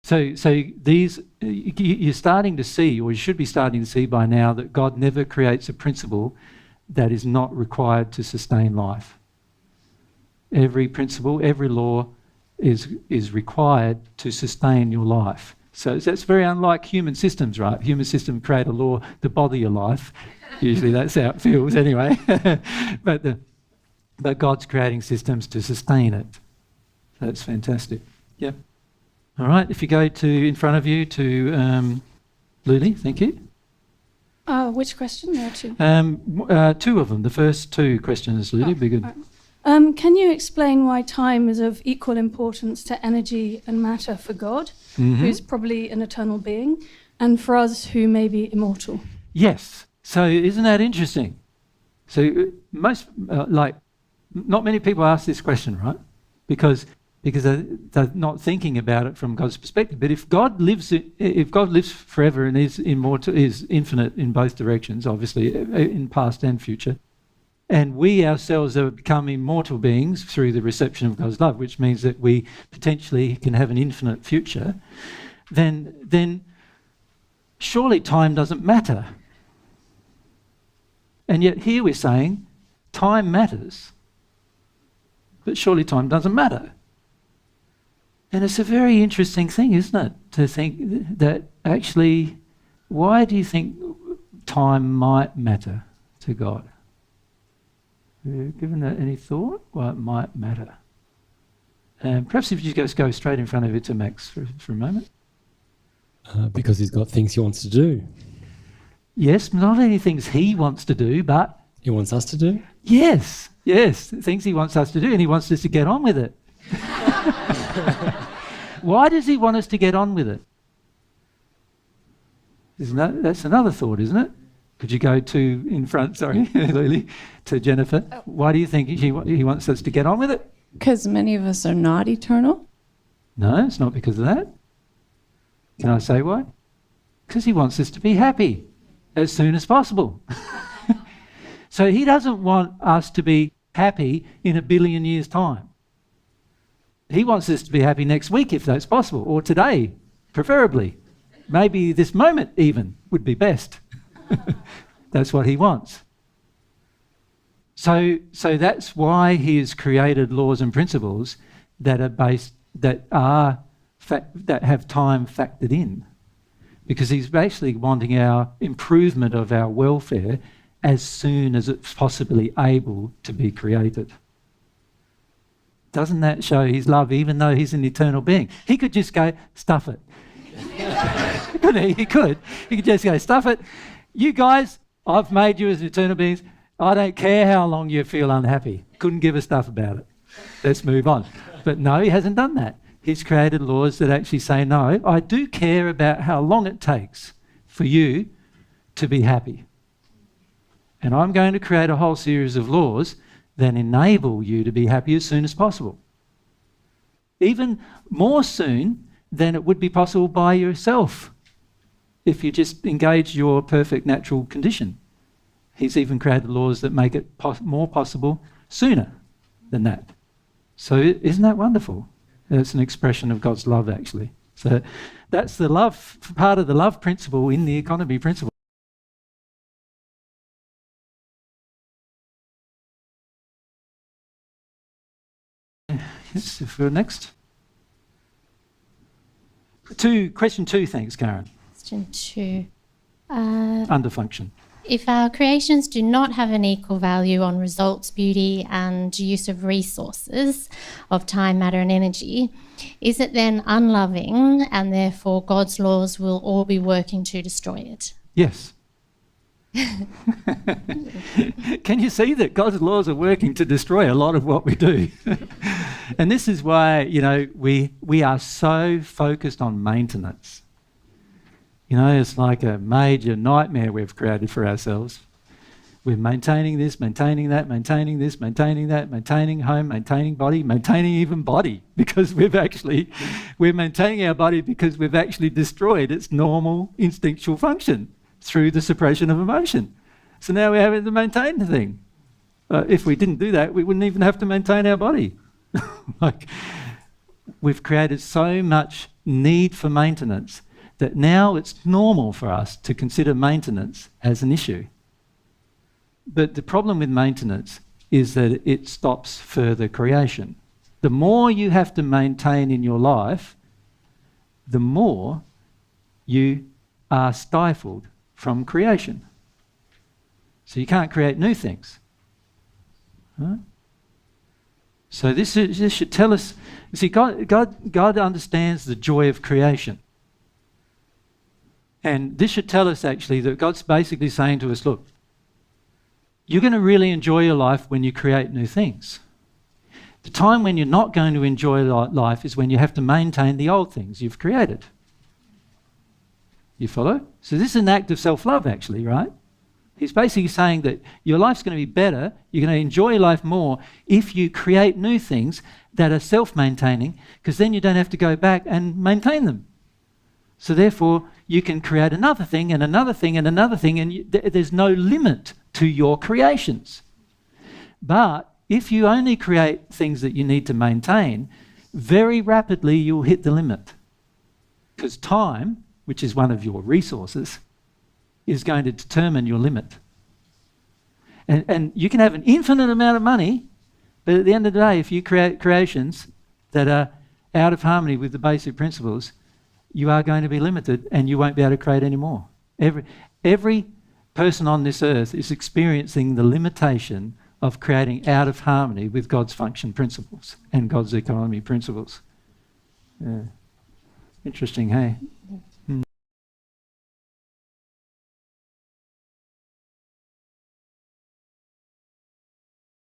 So these, you're starting to see, or you should be starting to see by now, that God never creates a principle that is not required to sustain life. Every principle, every law is required to sustain your life. So that's very unlike human systems, right? Human systems create a law to bother your life. Usually that's how it feels anyway. But God's creating systems to sustain it. That's fantastic. Yeah. All right, if you go to in front of you to Lily, thank you. Which question? There are two. Two of them. The first two questions, Lily, be good. Right. Can you explain why time is of equal importance to energy and matter for God, who's probably an eternal being, and for us who may be immortal? Yes. So isn't that interesting? So most, not many people ask this question, right? Because they're not thinking about it from God's perspective. But if God lives forever and is immortal, is infinite in both directions, obviously in past and future, and we ourselves have become immortal beings through the reception of God's love, which means that we potentially can have an infinite future, then surely time doesn't matter. And yet here we're saying time matters, but surely time doesn't matter. And it's a very interesting thing, isn't it, to think that actually, why do you think time might matter to God? Have you given that any thought? Why it might matter? Perhaps if you just go straight in front of it to Max for a moment. Because he's got things he wants to do. Yes, not only things he wants to do, but... He wants us to do? Yes, things he wants us to do, and he wants us to get on with it. Why does he want us to get on with it? That's another thought, isn't it? Could you go to in front, sorry, Lily, to Jennifer? Oh. Why do you think he wants us to get on with it? Because many of us are not eternal. No, it's not because of that. Can I say why? Because he wants us to be happy as soon as possible. So he doesn't want us to be happy in 1 billion years' time. He wants us to be happy next week if that's possible, or today, preferably. Maybe this moment even would be best. That's what he wants. So that's why he has created laws and principles that are based, that have time factored in. Because he's basically wanting our improvement of our welfare as soon as it's possibly able to be created. Doesn't that show his love, even though he's an eternal being? He could just go, stuff it. Couldn't he? He could. He could just go, stuff it. You guys, I've made you as eternal beings. I don't care how long you feel unhappy. Couldn't give a stuff about it. Let's move on. But no, he hasn't done that. He's created laws that actually say, no, I do care about how long it takes for you to be happy. And I'm going to create a whole series of laws that enable you to be happy as soon as possible. Even more soon than it would be possible by yourself if you just engage your perfect natural condition. He's even created laws that make it more possible sooner than that. So isn't that wonderful? It's an expression of God's love, actually. So that's the love, part of the love principle in the economy principle. Yes, if we're next. Question 2, thanks, Karen. Question 2. Underfunction. If our creations do not have an equal value on results, beauty, and use of resources of time, matter, and energy, is it then unloving, and therefore God's laws will all be working to destroy it? Yes. Can you see that God's laws are working to destroy a lot of what we do? And this is why, we are so focused on maintenance. It's like a major nightmare we've created for ourselves. We're maintaining this, maintaining that, maintaining this, maintaining that, maintaining home, maintaining body, maintaining even body, because we're maintaining our body because we've actually destroyed its normal instinctual function through the suppression of emotion. So now we're having to maintain the thing. If we didn't do that, we wouldn't even have to maintain our body. we've created so much need for maintenance that now it's normal for us to consider maintenance as an issue. But the problem with maintenance is that it stops further creation. The more you have to maintain in your life, the more you are stifled from creation. So you can't create new things. Right? So this should tell us, you see, God understands the joy of creation. And this should tell us actually that God's basically saying to us, look, you're going to really enjoy your life when you create new things. The time when you're not going to enjoy life is when you have to maintain the old things you've created. You follow? So this is an act of self-love actually, right? He's basically saying that your life's going to be better, you're going to enjoy your life more if you create new things that are self-maintaining, because then you don't have to go back and maintain them. So therefore, you can create another thing and another thing and another thing, and there's no limit to your creations. But if you only create things that you need to maintain, very rapidly you'll hit the limit. Because time, which is one of your resources, is going to determine your limit. And you can have an infinite amount of money, but at the end of the day, if you create creations that are out of harmony with the basic principles, you are going to be limited and you won't be able to create any more. Every person on this earth is experiencing the limitation of creating out of harmony with God's function principles and God's economy principles. Yeah. Interesting, hey?